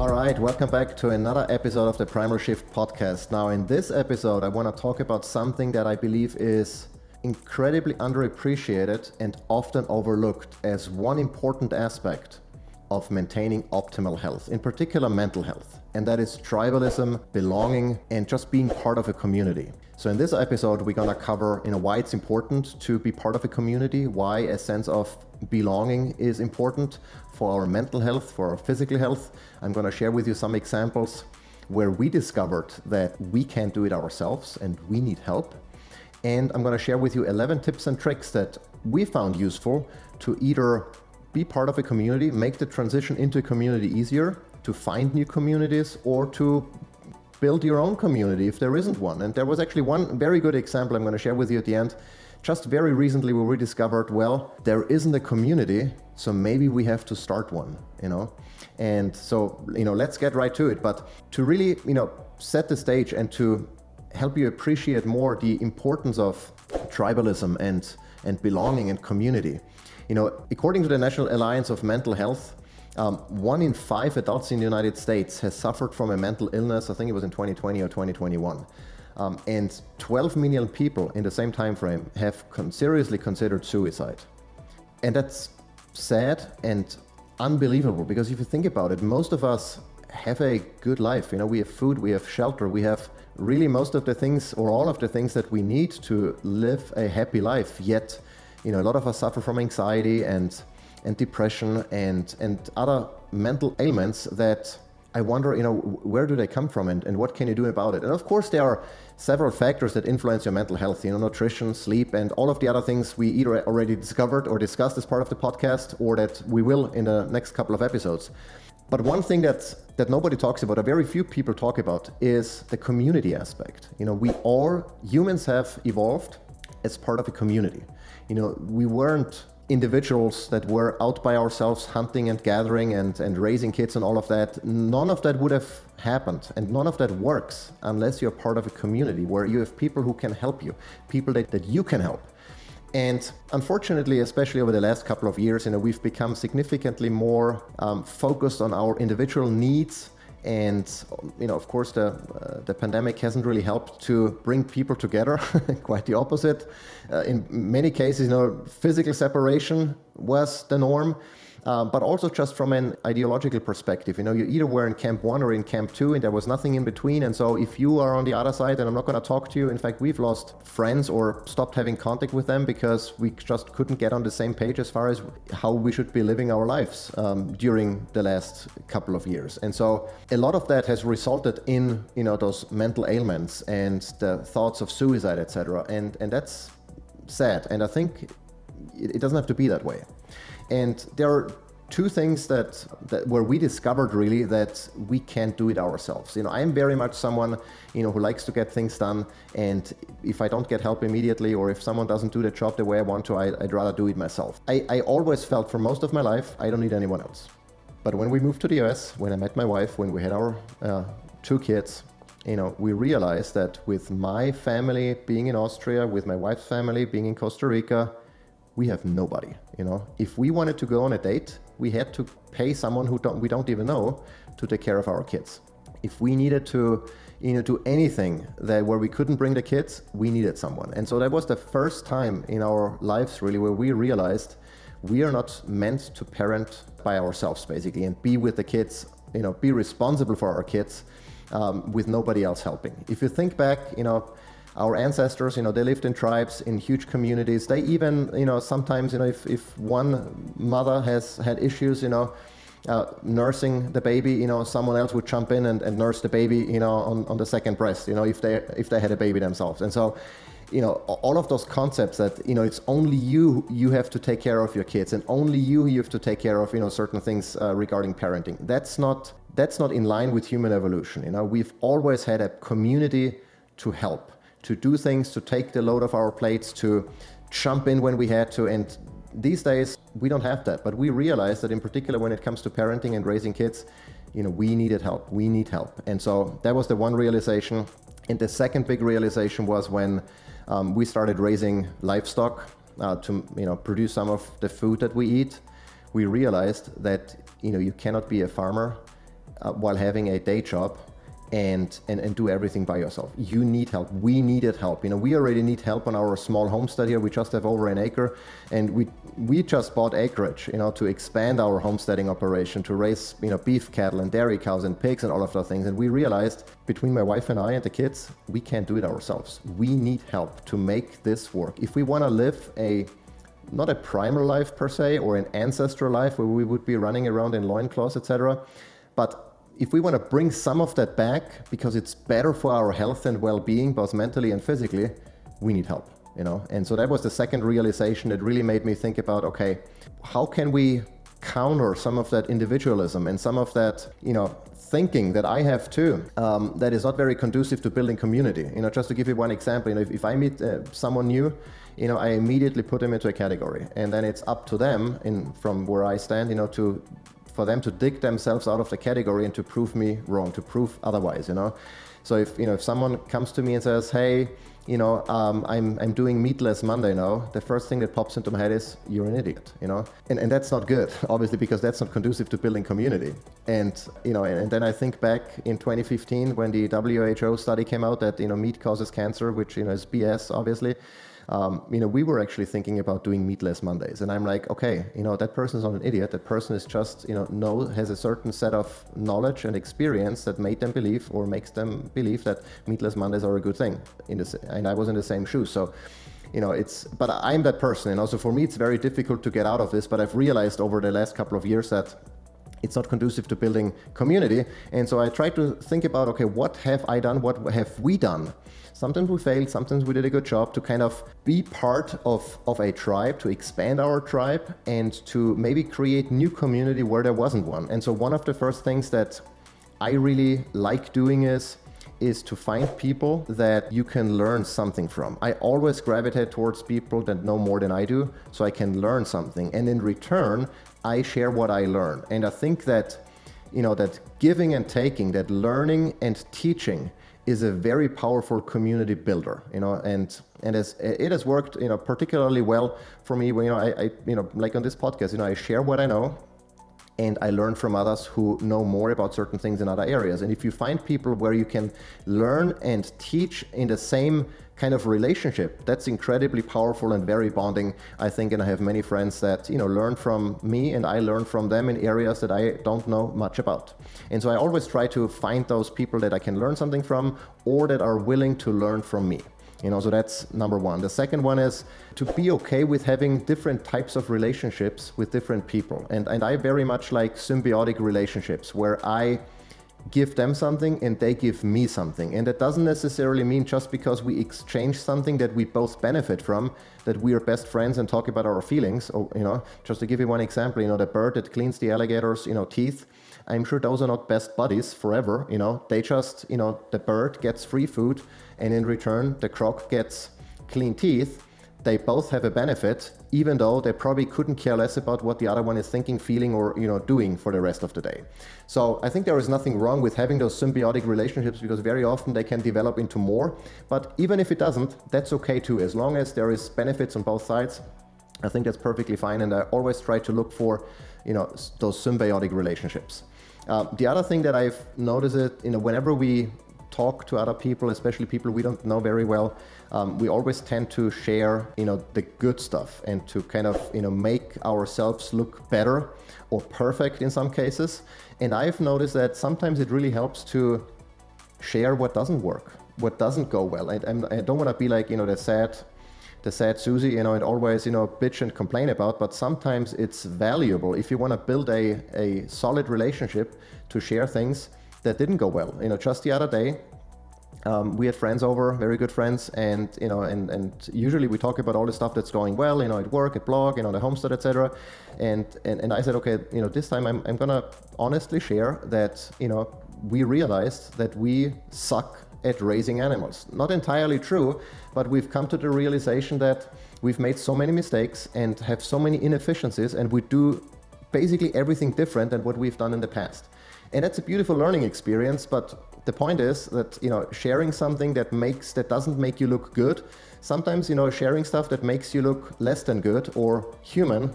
All right, welcome back to another episode of the Primal Shift podcast. Now, in this episode, I want to talk about something that I believe is incredibly underappreciated and often overlooked as one important aspect of maintaining optimal health, in particular mental health, and that is tribalism, belonging, and just being part of a community. So in this episode, we're going to cover why it's important to be part of a community, why a sense of belonging is important for our mental health, for our physical health. I'm going to share with you some examples where we discovered that we can't do it ourselves and we need help. And I'm going to share with you 11 tips and tricks that we found useful to either be part of a community, make the transition into a community easier, to find new communities, or to build your own community if there isn't one. And there was actually one very good example I'm going to share with you at the end. Just very recently where we discovered, well, there isn't a community, so maybe we have to start one, And so, let's get right to it. But to really, set the stage and to help you appreciate more the importance of tribalism and belonging and community. According to the National Alliance of Mental Health, 1 in 5 adults in the United States has suffered from a mental illness. I think it was in 2020 or 2021. And 12 million people in the same time frame have seriously considered suicide. And that's sad and unbelievable, because if you think about it, most of us have a good life. We have food, we have shelter, we have really most of the things or all of the things that we need to live a happy life. Yet, a lot of us suffer from anxiety and depression and other mental ailments that I wonder, where do they come from and what can you do about it? And of course, there are several factors that influence your mental health, nutrition, sleep, and all of the other things we either already discovered or discussed as part of the podcast, or that we will in the next couple of episodes. But one thing that nobody talks about, or very few people talk about, is the community aspect. Humans have evolved as part of a community. We weren't individuals that were out by ourselves hunting and gathering and raising kids and all of that. None of that would have happened, and none of that works unless you're part of a community where you have people who can help you, people that you can help. And unfortunately, especially over the last couple of years, we've become significantly more focused on our individual needs. And, of course, the pandemic hasn't really helped to bring people together, quite the opposite. In many cases, physical separation was the norm, but also just from an ideological perspective. You either were in Camp 1 or in Camp 2, and there was nothing in between. And so if you are on the other side, then I'm not going to talk to you. In fact, we've lost friends or stopped having contact with them because we just couldn't get on the same page as far as how we should be living our lives during the last couple of years. And so a lot of that has resulted in, those mental ailments and the thoughts of suicide, etc. And that's sad. And I think it doesn't have to be that way. And there are two things that where we discovered really that we can't do it ourselves. I'm very much someone, who likes to get things done. And if I don't get help immediately, or if someone doesn't do the job the way I want to, I'd rather do it myself. I always felt for most of my life, I don't need anyone else. But when we moved to the US, when I met my wife, when we had our 2 kids, we realized that with my family being in Austria, with my wife's family being in Costa Rica, we have nobody. If we wanted to go on a date, we had to pay someone we don't even know to take care of our kids. If we needed to do anything where we couldn't bring the kids, we needed someone. And so that was the first time in our lives really where we realized we are not meant to parent by ourselves, basically, and be with the kids, be responsible for our kids with nobody else helping. If you think back, our ancestors, they lived in tribes, in huge communities. They even, sometimes, if one mother has had issues, nursing the baby, someone else would jump in and nurse the baby, on the second breast, if they had a baby themselves. And so, all of those concepts that, it's only you have to take care of your kids, and only you have to take care of, certain things regarding parenting. That's not in line with human evolution. We've always had a community to help, to do things, to take the load off our plates, to jump in when we had to. And these days, we don't have that. But we realized that in particular, when it comes to parenting and raising kids, we needed help. We need help. And so that was the one realization. And the second big realization was when we started raising livestock to produce some of the food that we eat. We realized that you cannot be a farmer while having a day job and do everything by yourself. You need help. We needed help. We already need help on our small homestead here. We just have over an acre, and we just bought acreage, to expand our homesteading operation, to raise, beef cattle and dairy cows and pigs and all of those things. And we realized between my wife and I and the kids, we can't do it ourselves. We need help to make this work. If we want to live not a primal life per se, or an ancestral life where we would be running around in loincloths, etc., but if we want to bring some of that back because it's better for our health and well-being, both mentally and physically, we need help, And so that was the second realization that really made me think about, okay, how can we counter some of that individualism and some of that, thinking that I have too, that is not very conducive to building community. Just to give you one example, if I meet someone new, I immediately put them into a category, and then it's up to them, from where I stand, for them to dig themselves out of the category and to prove me wrong, to prove otherwise, So if someone comes to me and says, hey, I'm doing meatless Monday now, the first thing that pops into my head is, you're an idiot, And that's not good, obviously, because that's not conducive to building community. And then I think back in 2015 when the WHO study came out that, meat causes cancer, which, is BS, obviously. We were actually thinking about doing meatless Mondays, and I'm like, okay, that person's not an idiot. That person is just, has a certain set of knowledge and experience that made them believe, or makes them believe, that meatless Mondays are a good thing. And I was in the same shoes, so. But I'm that person, so for me it's very difficult to get out of this. But I've realized over the last couple of years that it's not conducive to building community, and so I try to think about, okay, what have I done? What have we done? Sometimes we failed, sometimes we did a good job to kind of be part of a tribe, to expand our tribe, and to maybe create new community where there wasn't one. And so one of the first things that I really like doing is to find people that you can learn something from. I always gravitate towards people that know more than I do, so I can learn something. And in return, I share what I learn. And I think that, that giving and taking, that learning and teaching is a very powerful community builder, and as it has worked, particularly well for me when, I like on this podcast, I share what I know, and I learn from others who know more about certain things in other areas. And if you find people where you can learn and teach in the same kind of relationship, that's incredibly powerful and very bonding, I think. And I have many friends that, learn from me, and I learn from them in areas that I don't know much about. And so I always try to find those people that I can learn something from, or that are willing to learn from me. So that's number one. The second one is to be okay with having different types of relationships with different people. And I very much like symbiotic relationships where I give them something and they give me something. And that doesn't necessarily mean just because we exchange something that we both benefit from, that we are best friends and talk about our feelings. Or, just to give you one example, the bird that cleans the alligator's, teeth, I'm sure those are not best buddies forever. They just, the bird gets free food, and in return, the croc gets clean teeth. They both have a benefit, even though they probably couldn't care less about what the other one is thinking, feeling, or doing for the rest of the day. So I think there is nothing wrong with having those symbiotic relationships, because very often they can develop into more. But even if it doesn't, that's okay too, as long as there is benefits on both sides. I think that's perfectly fine, and I always try to look for those symbiotic relationships. The other thing that I've noticed is, whenever we talk to other people, especially people we don't know very well, we always tend to share, the good stuff, and to kind of, make ourselves look better or perfect in some cases. And I've noticed that sometimes it really helps to share what doesn't work, what doesn't go well. I don't want to be like, the sad Susie, and always, bitch and complain about, but sometimes it's valuable if you want to build a solid relationship to share things that didn't go well. Just the other day, we had friends over, very good friends, and usually we talk about all the stuff that's going well, at work, at blog, the homestead, etc. And I said, okay, this time I'm gonna honestly share that, we realized that we suck at raising animals. Not entirely true, but we've come to the realization that we've made so many mistakes and have so many inefficiencies, and we do basically everything different than what we've done in the past. And that's a beautiful learning experience, but the point is that, sharing something that doesn't make you look good, sometimes, sharing stuff that makes you look less than good or human,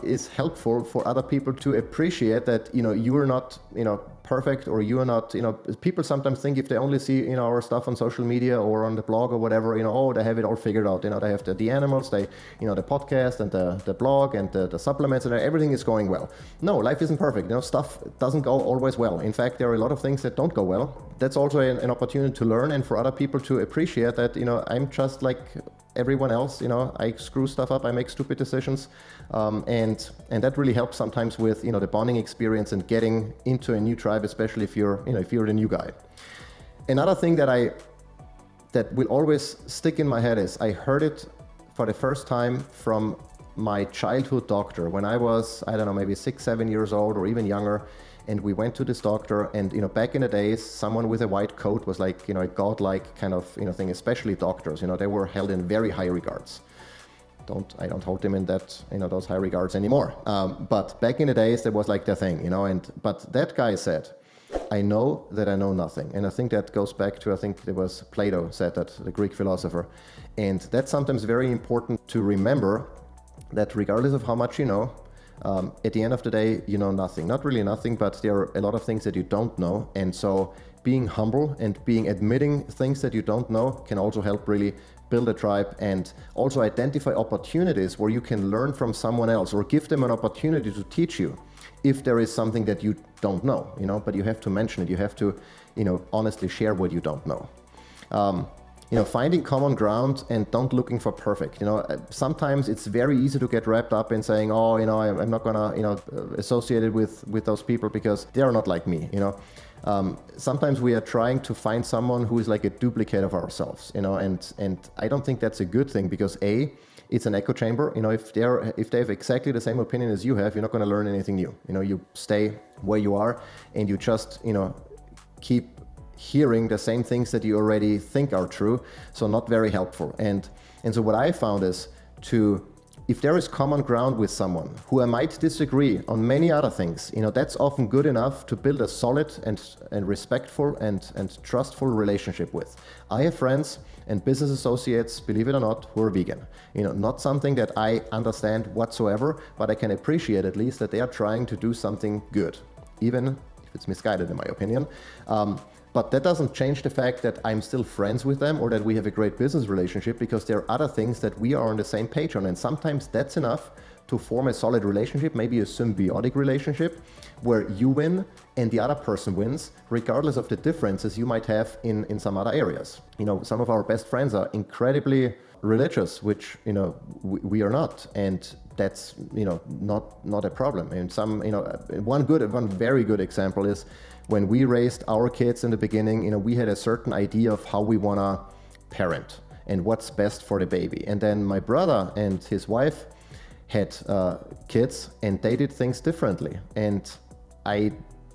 is helpful for other people to appreciate that, you are not, perfect, or you are not, people sometimes think if they only see, our stuff on social media or on the blog or whatever, oh, they have it all figured out. They have the animals, the podcast and the blog and the supplements, and everything is going well. No, life isn't perfect. Stuff doesn't go always well. In fact, there are a lot of things that don't go well. That's also an opportunity to learn and for other people to appreciate that, I'm just like everyone else. I screw stuff up, I make stupid decisions, and that really helps sometimes with the bonding experience and getting into a new tribe, especially if you're the new guy. Another thing that will always stick in my head is I heard it for the first time from my childhood doctor when I was, I don't know, maybe 6-7 years old or even younger. And we went to this doctor, and back in the days, someone with a white coat was like a godlike kind of thing. Especially doctors, they were held in very high regards. I don't hold them in that those high regards anymore. But back in the days, there was like the thing, but that guy said, "I know that I know nothing," and I think that goes back to, I think it was Plato said that, the Greek philosopher, and that's sometimes very important to remember, that regardless of how much you know. At the end of the day, you know nothing. Not really nothing, but there are a lot of things that you don't know. And so being humble and admitting things that you don't know can also help really build a tribe, and also identify opportunities where you can learn from someone else or give them an opportunity to teach you if there is something that you don't know, but you have to mention it. You have to, honestly share what you don't know. Finding common ground and don't looking for perfect. Sometimes it's very easy to get wrapped up in saying, oh, I'm not gonna, associate it with those people because they are not like me. Sometimes we are trying to find someone who is like a duplicate of ourselves. And I don't think that's a good thing, because it's an echo chamber. If they have exactly the same opinion as you have, you're not going to learn anything new. You stay where you are, and you just keep hearing the same things that you already think are true, so not very helpful. And so what I found is if there is common ground with someone who I might disagree on many other things, that's often good enough to build a solid and respectful and trustful relationship with. I have friends and business associates, believe it or not, who are vegan. Not something that I understand whatsoever, but I can appreciate at least that they are trying to do something good, even if it's misguided in my opinion. But that doesn't change the fact that I'm still friends with them or that we have a great business relationship, because there are other things that we are on the same page on. And sometimes that's enough to form a solid relationship, maybe a symbiotic relationship where you win and the other person wins, regardless of the differences you might have in some other areas. Some of our best friends are incredibly religious, which, we are not. And that's, not a problem. And one very good example is, when we raised our kids in the beginning, we had a certain idea of how we want to parent and what's best for the baby. And then my brother and his wife had kids, and they did things differently. And I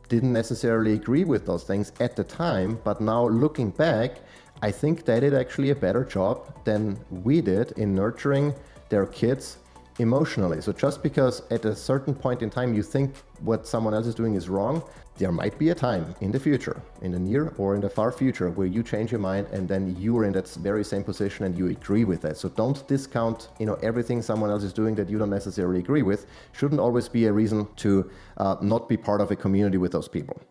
didn't necessarily agree with those things at the time, but now looking back, I think they did actually a better job than we did in nurturing their kids emotionally. So just because at a certain point in time you think what someone else is doing is wrong, there might be a time in the future, in the near or in the far future, where you change your mind and then you are in that very same position and you agree with that. So don't discount, everything someone else is doing that you don't necessarily agree with. Shouldn't always be a reason to not be part of a community with those people.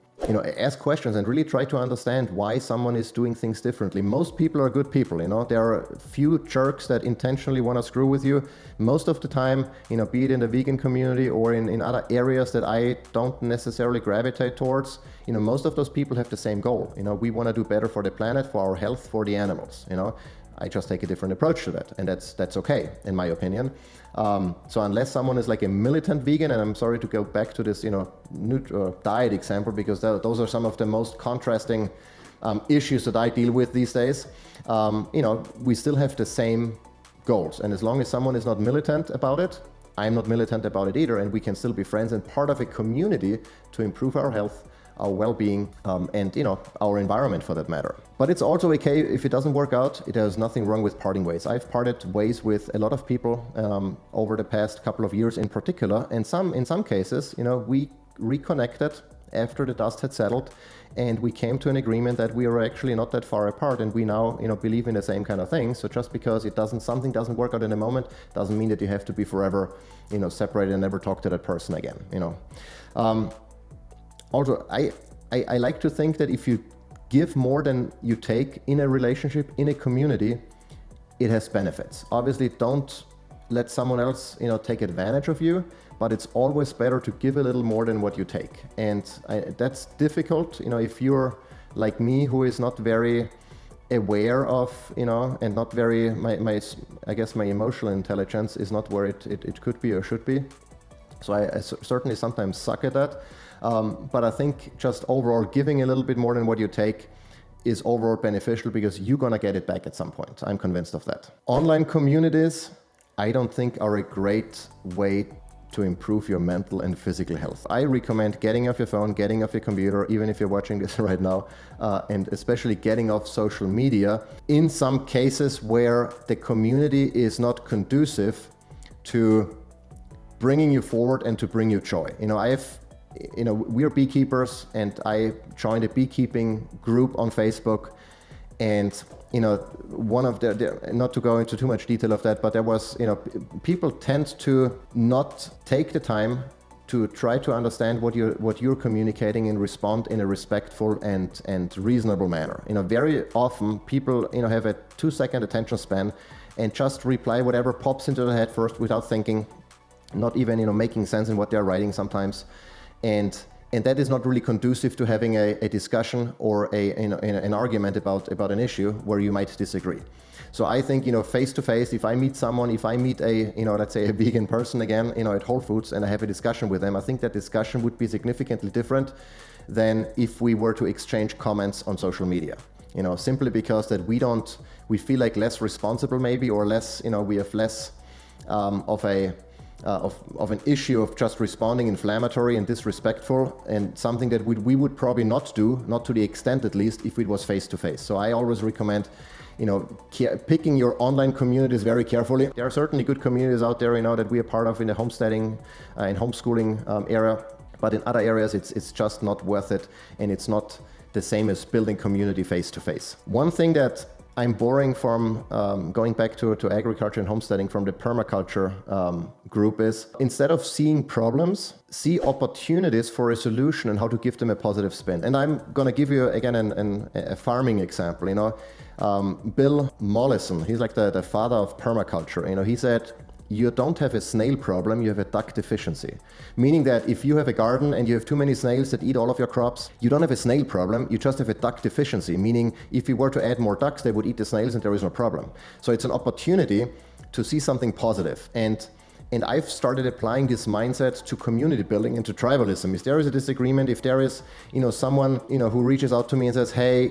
Ask questions and really try to understand why someone is doing things differently. Most people are good people, There are a few jerks that intentionally want to screw with you. Most of the time, be it in the vegan community or in other areas that I don't necessarily gravitate towards, most of those people have the same goal. We want to do better for the planet, for our health, for the animals, I just take a different approach to that, and that's okay, in my opinion. So unless someone is like a militant vegan, and I'm sorry to go back to this, diet example, because those are some of the most contrasting issues that I deal with these days. We still have the same goals, and as long as someone is not militant about it, I'm not militant about it either, and we can still be friends and part of a community to improve our health, our well-being, and our environment for that matter. But it's also okay if it doesn't work out. There's nothing wrong with parting ways. I've parted ways with a lot of people over the past couple of years in particular, and in some cases, we reconnected after the dust had settled, and we came to an agreement that we are actually not that far apart, and we now, believe in the same kind of thing. So just because something doesn't work out in a moment, doesn't mean that you have to be forever, separated and never talk to that person again. Also, I like to think that if you give more than you take in a relationship, in a community, it has benefits. Obviously, don't let someone else, take advantage of you, but it's always better to give a little more than what you take. And that's difficult, if you're like me, who is not very aware of, and not very, I guess my emotional intelligence is not where it could be or should be. So I certainly sometimes suck at that. But I think just overall giving a little bit more than what you take is overall beneficial, because you're gonna get it back at some point. I'm convinced of that. Online communities, I don't think are a great way to improve your mental and physical health. I recommend getting off your phone, getting off your computer, even if you're watching this right now, and especially getting off social media in some cases where the community is not conducive to bringing you forward and to bring you joy. We're beekeepers, and I joined a beekeeping group on Facebook, and one of not to go into too much detail of that, but there was, people tend to not take the time to try to understand what you're communicating and respond in a respectful and reasonable manner. Very often people, have a 2-second attention span and just reply whatever pops into their head first without thinking, not even, making sense in what they're writing sometimes. And that is not really conducive to having a discussion or an argument about an issue where you might disagree. So I think, face to face, if I meet someone, if I meet let's say a vegan person again, at Whole Foods, and I have a discussion with them, I think that discussion would be significantly different than if we were to exchange comments on social media. Simply because that we feel like less responsible maybe, or less, we have less of an issue of just responding inflammatory and disrespectful, and something that we would probably not do, not to the extent at least, if it was face to face. So I always recommend, picking your online communities very carefully. There are certainly good communities out there, that we are part of in the homesteading and homeschooling area, but in other areas it's just not worth it, and it's not the same as building community face to face. One thing that I'm borrowing from, going back to agriculture and homesteading from the permaculture group, is instead of seeing problems, see opportunities for a solution and how to give them a positive spin. And I'm going to give you again a farming example. Bill Mollison, he's like the father of permaculture. He said, you don't have a snail problem, you have a duck deficiency. Meaning that if you have a garden and you have too many snails that eat all of your crops, you don't have a snail problem, you just have a duck deficiency. Meaning if you were to add more ducks, they would eat the snails and there is no problem. So it's an opportunity to see something positive. And I've started applying this mindset to community building and to tribalism. If there is a disagreement, if there is, someone, who reaches out to me and says, hey,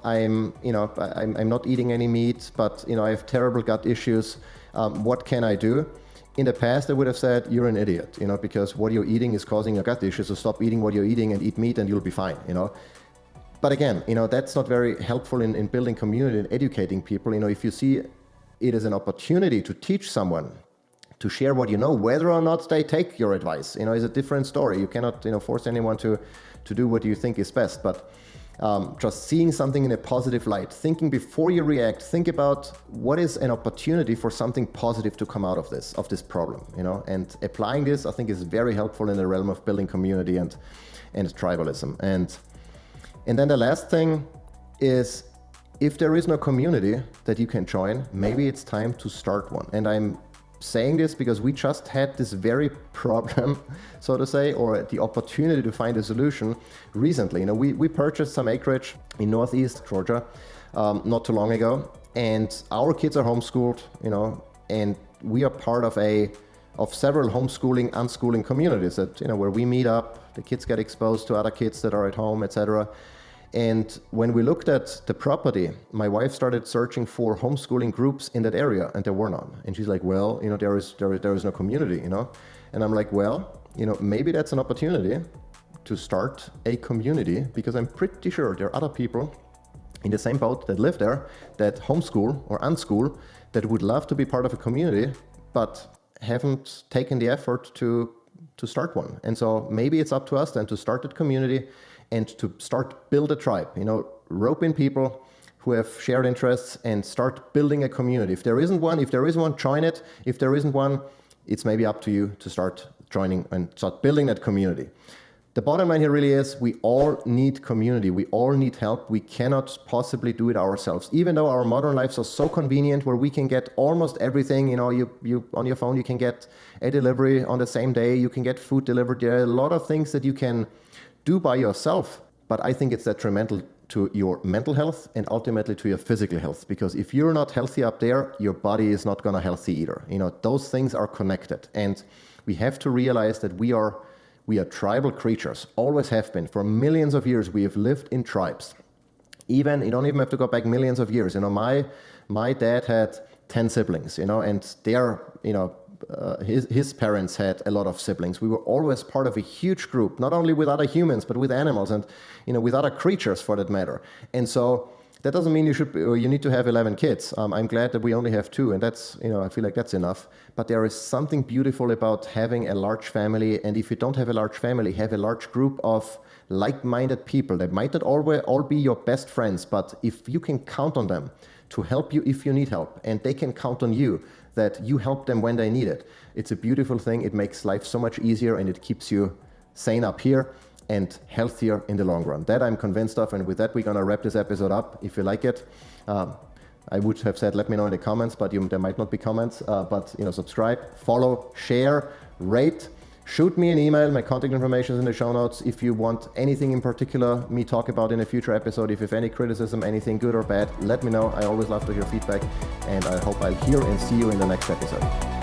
I'm not eating any meat, but, I have terrible gut issues. What can I do? In the past, I would have said, you're an idiot, because what you're eating is causing your gut issues. So stop eating what you're eating and eat meat and you'll be fine, But again, that's not very helpful in building community and educating people. If you see it as an opportunity to teach someone, to share what you know, whether or not they take your advice, is a different story. You cannot, force anyone to do what you think is best. But just seeing something in a positive light, thinking before you react, think about what is an opportunity for something positive to come out of this problem, and applying this, I think, is very helpful in the realm of building community and tribalism. And then the last thing is, if there is no community that you can join, maybe it's time to start one. And I'm saying this because we just had this very problem, so to say, or the opportunity to find a solution recently. We purchased some acreage in Northeast Georgia not too long ago, and our kids are homeschooled, and we are part of several homeschooling, unschooling communities that, where we meet up, the kids get exposed to other kids that are at home, etc. And when we looked at the property, my wife started searching for homeschooling groups in that area, and there were none. And she's like, well, there is no community, And I'm like, well, maybe that's an opportunity to start a community, because I'm pretty sure there are other people in the same boat that live there, that homeschool or unschool, that would love to be part of a community, but haven't taken the effort to to start one. And so maybe it's up to us then to start that community and to start build a tribe, rope in people who have shared interests and start building a community. If there isn't one, join it. If there isn't one, it's maybe up to you to start joining and start building that community. The bottom line here really is we all need community. We all need help. We cannot possibly do it ourselves. Even though our modern lives are so convenient where we can get almost everything, you on your phone, you can get a delivery on the same day. You can get food delivered. There are a lot of things that you can do by yourself. But I think it's detrimental to your mental health and ultimately to your physical health. Because if you're not healthy up there, your body is not going to healthy either. Those things are connected. And we have to realize that we are tribal creatures, always have been. For millions of years, we have lived in tribes. You don't even have to go back millions of years. My dad had 10 siblings, and his parents had a lot of siblings. We were always part of a huge group, not only with other humans, but with animals and, with other creatures for that matter. And so that doesn't mean you need to have 11 kids. I'm glad that we only have 2, and that's, I feel like that's enough. But there is something beautiful about having a large family. And if you don't have a large family, have a large group of like-minded people. They might not always all be your best friends, but if you can count on them to help you if you need help, and they can count on you that you help them when they need it, it's a beautiful thing. It makes life so much easier, and it keeps you sane up here and healthier in the long run. That I'm convinced of, and with that, we're gonna wrap this episode up. If you like it, I would have said, let me know in the comments, but there might not be comments, but subscribe, follow, share, rate, shoot me an email. My contact information is in the show notes. If you want anything in particular me talk about in a future episode, if you have any criticism, anything good or bad, let me know. I always love to hear feedback, and I hope I'll hear and see you in the next episode.